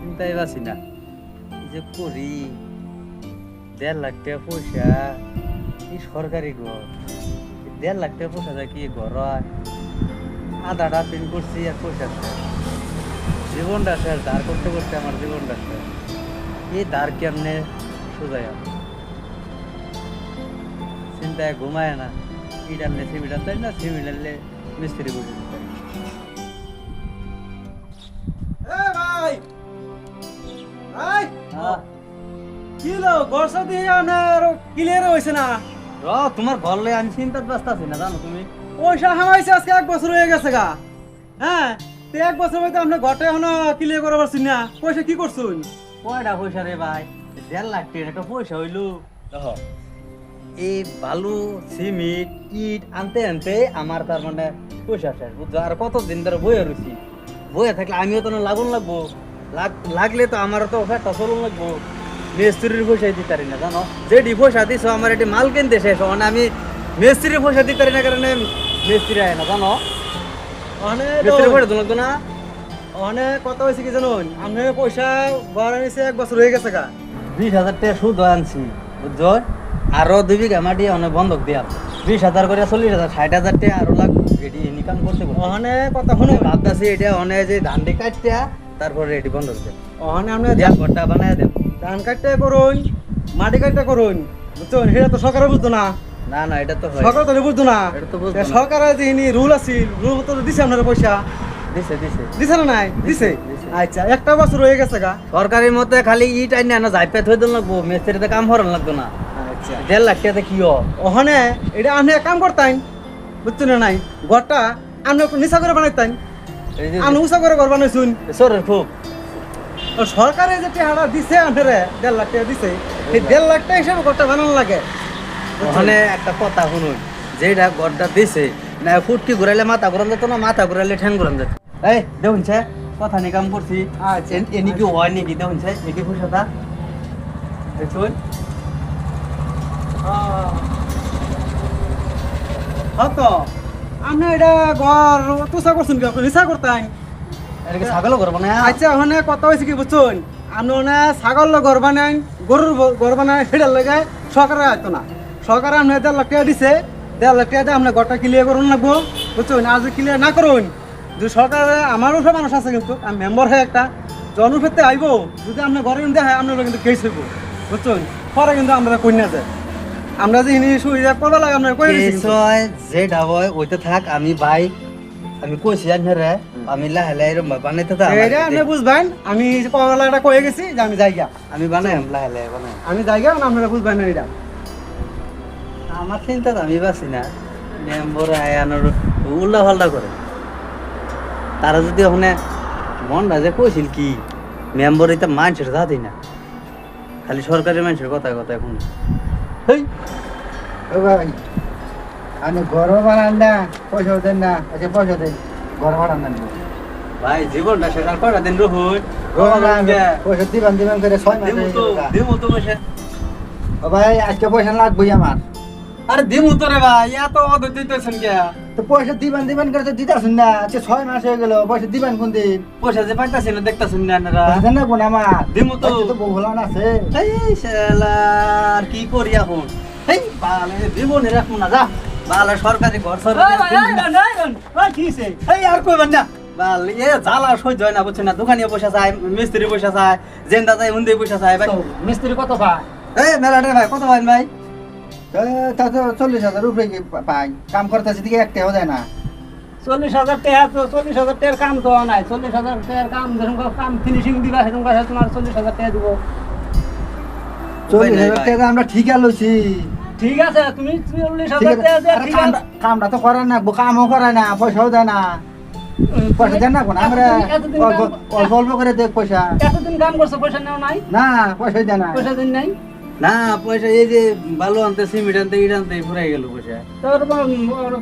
চিন্তাই পাচ্ছি না কি যে করি। 1.5 লাখ টাকা পয়সা, এই সরকারি ঘর 1.5 লাখ টাকা পয়সা যায় কি ঘর হয়? আধাটা প্রিন্ট করছি আর পয়সা শেষ। জীবনটা শেষ, ধার করতে করতে আমার জীবনটা শেষ। এই ধার কেমনে সোজাই চিন্তায় ঘুমায় না। ইট আনলে সিমেন্ট আনতে না, সিমেন্ট আনলে মিস্ত্রি বসে দিতে হয়। ভাই ভাই হ্যাঁ, কি লো গরসা দিয়ে আপনার ক্লিয়ার হইছে না? তোমার ঘর লয়ে আমি চিন্তার ব্যস্ত আছি না, জানো তুমি? পয়সা হামাইছে আজকে 1 বছর হয়ে গেছে গা। হ্যাঁ, তো 1 বছর হইতে আপনি ঘরটা এখনো ক্লিয়ার করে পারছেন না। পয়সা কি করছুন? কয়টা পয়সা রে ভাই? 1.5 লাখ টাকা একটা পয়সা হইলো। দেখো, এই বালু সিমেন্ট ইট আনতে আনতে আমার তার মানে পয়সা শেষ, বুঝছো? আর কতদিন ধরে বইয়ে রয়েছি। বইয়ে থাকলে আমিও তো লাগুন লাগবো, লাগলে তো আমারও তো ফেরটা চলুন লাগবো। মিস্ত্রির পয়সা দিতে পারি না, জানো? যেটি পয়সা দিছো আমার এটি মাল কিনতে শেষ, মানে আমি মিস্ত্রির পয়সা দিতে পারি না, কারণে মিস্ত্রি আয় না, জানো? মিস্ত্রির পয়সা তো লাগতো না। অনেক কথা হয়েছে কি জানুন, আপনি পয়সা ঘর আনিছে 1 বছর হয়ে গেছে গা। 20,000 টাকা সুদ আনছি, বুঝছো? আরো 2 বিঘা মাটি অনেক বন্ধক দিয়া 20,000 করে 40,000 60,000 টাকা আরো লাগবে। এটি ইনকাম করতে অনেক কথা শুনুন, ভাবতেছি এটা অনেক যে ধান দিয়ে কাটতে তারপরে এটি বন্ধক দেব, অনে আপনি দিয়া ঘরটা বানায় দেব। ধান কাটতে করুন, মাটি কাটতে করুন, বুঝছেন? সেটা তো সরকারে বুঝতো না। না না, এটা তো হয়। সরকার তো বুঝতো না। এটা তো বুঝতো না। সরকারের যিনি রুল আছিল, রুল মতো দিছে আপনার পয়সা দিছে দিছে দিছে না? নাই দিছে। দিছে। আচ্ছা, 1 বছর হয়ে গেছে গা। সরকারের মতে খালি ইট আইনা না যাইপে থই দিন লাগবো, মিস্ত্রিতে কাম হরান লাগতো না। আচ্ছা, 1.5 লাখ টাকাতে কি হয়? ওখানে এটা আপনি এক কাম করতেন, বুঝছেন না? নাই ঘরটা আপনি একটু নিচা করে বানাইতেন, এই যে আপনি উঁচা করে ঘর বানাইছুন। সরের খুব সরকারে যে টাকাটা দিছে আপনারে 1.5 লাখ টাকা দিছে, এই 1.5 লাখ টাকা হিসেবে ঘরটা বানানো লাগে। ওখানে একটা কথা শুনুন, যেটা গড়টা দিছে না, ফুটকি ঘুরাইলে মাথা ঘুরান যেত না, মাথা ঘুরাইলে ঠ্যাং ঘুরান যেত। এই দেখুন কথা নিয়ে কাম করছি। আচ্ছা। এনি কি হয় নাকি দেখুন এটি পয়সাটা দেখুন। হতো আপনি এটা ঘর তুষা করছেন কি? আপনি নিচা করতেন। এটা কি ছাগলও করবো না? আচ্ছা, ওখানে কথা হয়েছে কি বুঝছেন, আপনি ওখানে ছাগল ঘর বানান, গরুর ঘর বানান, সেটার লেগে সরকারে আসতো না। সরকারে আপনি 1.5 লাখ টাকা দিছে, 1.5 লাখ টাকা দিয়ে আপনার ঘরটা ক্লিয়ার করুন লাগবো, বুঝছেন? আর যদি ক্লিয়ার না করুন, যদি সরকারে আমারও সব মানুষ আছে, কিন্তু আমি মেম্বার হয়ে একটা জনফেরতে আইব, যদি আপনার ঘরে কিন্তু হয় আপনার কিন্তু কেস হইব, বুঝছেন? পরে কিন্তু আমরা কই না যায়, আমরা যে ইনি সুবিধা করবা লাগে আমরা কই দিছি। যেটা হয় ওইটা থাক। আমি ভাই আমি কইছি আনরে আমি লাহে লাহে এরকম বানাইতে থাক। এটা আপনি বুঝবেন, আমি পড়ালা এটা কয়ে গেছি যে আমি যাইগা, আমি বানাই লাহে লাহে বানাই। আমি যাইগা, আপনারা বুঝবেন না এটা। আমার চিন্তা তো আমি বাসি না, মেম্বর আয়ানোর উল্লা ফাল্টা করে। তারা যদি ওখানে মন না যে কইছিল কি মেম্বর এটা মানুষের জাতি না, খালি সরকারি মানুষের কথা কথা এখন। হেই ও ভাই, আমি ঘর বানান না, পয়সা দেন না। আচ্ছা, পয়সা দেন, ঘর বানান না। ভাই জীবনটা শেষ, কয়টা দিন রহুন পয়সা দিবান দিবান করে 6 মাস হয়ে গেল গা। দিমু তো পয়সা। ও ভাই, আজকে পয়সা লাগবেই আমার। আরে দিমু তো রে ভাই, এত অদ দিতেছেন কে? তো পয়সা দিবান দিবান করে তো দিতাছেন না। আজকে 6 মাস হয়ে গেল, পয়সা দিবান কোন দিন? পয়সা যে পাইতাছি না দেখতাছেন না আপনারা। পয়সা দেন না কোন আমার? দিমু তো। আজকে তো বহু হলান আছে। এই শালার কি করি এখন? এই বালে দিবনে রাখবো না, যা বালে সরকারি ঘর এই আর কইবেন না। বাল এ জ্বালা সহ্য হয় না, বুঝছেন না? দোকানিও পয়সা চায়, মিস্ত্রি পয়সা চায়, জেন্দা চায়, হুন্দি পয়সা চায়। ভাই মিস্ত্রি কত পায়? এই মেলাটে ভাই কত পাইন ভাই? তা তো 40,000 উপরে কি পাই? কাম করতেছি দিকে একটাও দেয় না। 40,000 টাকা তো 40,000 টাকার কাম তো নাই। 40,000 টাকার কাম যখন কাম ফিনিশিং দিবা সেরকম কাছে তোমার 40,000 টাকা দিব। 40,000 টাকা আমরা ঠিকা লইছি। ঠিক আছে, তুমি ঠিক 40,000 আছে। টাকা দিয়ে আরে ঠিক আছে। কামটা তো করে না, কামও করে না, পয়সাও দেয় না। পয়সা দেন না কোন? আমরা অল্প অল্প করে দেখ পয়সা। এতদিন কাম করছো, পয়সা নেও নাই? না, পয়সাই দেয় না। পয়সা দিন নাই? না পয়সা এই যে বালু আনতে সিমেন্ট আনতে ইট আনতে ফুরাই গেল পয়সা। তোর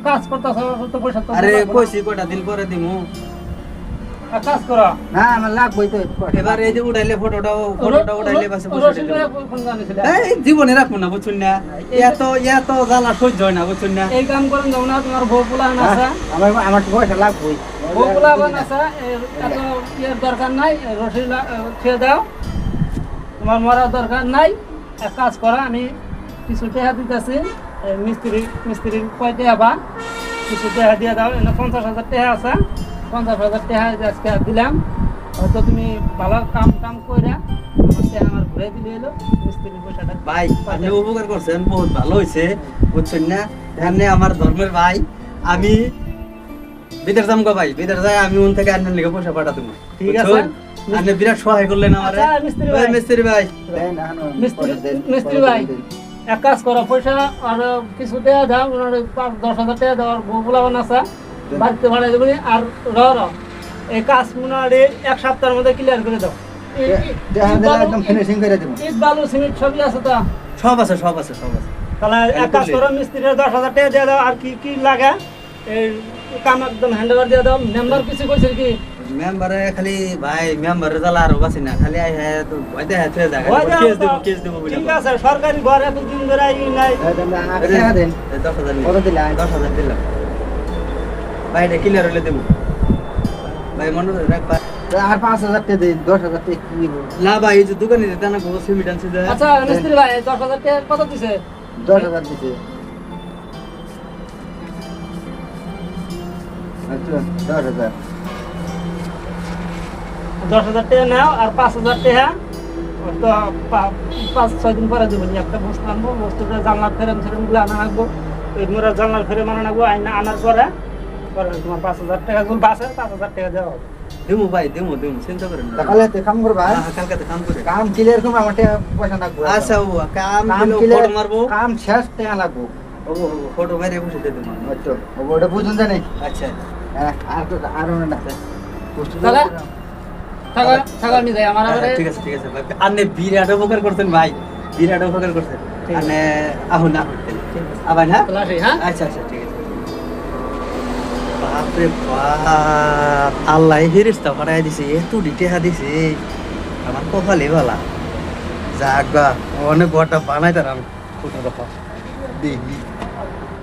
কাজ করতেছো তো পয়সা তো আরে কইছি কয়টা দিন পরে দিমু। কাজ করো। না, আমার লাগবেই তো পয়সা। এবার এই যে উঠাইলে ফটোটা উঠাইলে বাসে পয়সা দিতে হবে। কোন জানিস এই জীবনে রাখবো না, বুঝছেন না? এত জ্বালা সহ্য হয় না, বুঝছেন না? এই কাম করেন যাও না, তোমার বউ পোলা আছে। আমার আমার পয়সা লাগবেই। বকুলা বানাসা এত ইয়ের দরকার নাই রসি খেয়ে দাও তোমার মরার দরকার নাই এক কাজ করা আমি কিছু টাকা দিতেছি মিস্ত্রির কয় টাকা বা কিছু টাকা দিয়ে দাও এনে 50,000 টাকা আছে 50,000 টাকা আজকে দিলাম হয়তো তুমি ভালো কাম কইরা আমার টাকা আমার ঘুরে দিলে এলো মিস্ত্রির পয়সাটা ভাই আপনি উপকার করছেন বহুত ভালো হয়েছে বুঝছেন না এখানে আমার ধর্মের ভাই আমি বিদেশ যাম গো ভাই বিদেশ যাই আমি উন থেকে আন্নার লিগে পয়সা পাঠা দেবো ঠিক আছে। আপনি বিরাট সহায় করলেন আমারে আচ্ছা, মিস্ত্রি ভাই। মিস্ত্রি ভাই দেন এখনো মিস্ত্রি ভাই এক কাজ করো পয়সা আর কিছু টাকা দাও ওনার 5-10,000 টাকা দেওয়ার বকুলা বানাসা বাড়িতে ভাড়াই দেবো আর এই কাজ মনে হয় এক সপ্তাহের মধ্যে ক্লিয়ার করে দাও দেখা দিলে একদম ফিনিশিং করে দেবো ইট বালু সিমেন্ট সবই আছে তো সব আছে সব আছে সব আছে তাহলে এক কাজ করো মিস্ত্রির 10,000 টাকা দিয়ে দাও আর কি কি লাগে এই কাম একদম হ্যান্ড ওভার দিয়ে দাও মেম্বার কিছু কইছে কি মেম্বারে খালি ভাই মেম্বারে জ্বালা আর বাসি না খালি আই হ্যাঁ তো ভয়তে হ্যাঁ ছুঁয়ে যায় ওই যে কেস দেবো বলে ঠিক আছে সরকারি ঘর এতদিন ধরে আই নাই দেখা দেন 10,000 কত দিলে 10,000 দিলাম ভাই এটা ক্লিয়ার হলে দেবো ভাই মনে রাখবা আর 5,000 টাকা দিন 10,000 টাকা কি দিব না ভাই এই যে দোকানে যেতে না গো সিমিট আনছে যে আচ্ছা মিস্ত্রি ভাই 10,000 টাকা কত দিছে 10,000 দিতে আচ্ছা 10,000 10,000 টাকা নাও আর 5,000 টাকা তো 5-6 দিন পরে দেবো একটা বস্তু আনবো বস্তুটা জানলার ফ্রেম গুলো আনা লাগবো ওই মোড়ার জানলার ফ্রেম আনা লাগবো আনার পরে তোমার 5,000 টাকা গুলো বাসে 5,000 টাকা দেওয়া হবে দেবো ভাই দেবো চিন্তা করেন না তাহলে তে কাম করবা কালকে কাম করে কাম ক্লিয়ার করব আমার টাকা পয়সা লাগবে আচ্ছা ও কাম কাম দিলে ক্লিয়ার ফটো মারবো কাম শেষ টাকা লাগবে ও ফটো মেরে বসে দিয়ে দেবো আচ্ছা ওটা বুঝুন জানি আচ্ছা আর তো আর না তাহলে থাকা আমি যাই আমার আবার ঠিক আছে ভাই আপনি বিরাট উপকার করছেন ভাই বিরাট উপকার করছেন ঠিক আছে। মানে আহুন না আবার না আসি হ্যাঁ আচ্ছা ঠিক আছে বাপরে বাপ আল্লাহ ফেরেশতা পাঠায় দিছে এত ডিটেহা দিছে আমার কপালে বালা যাক গা অনেক বড়টা বানাই তার আমি দেখি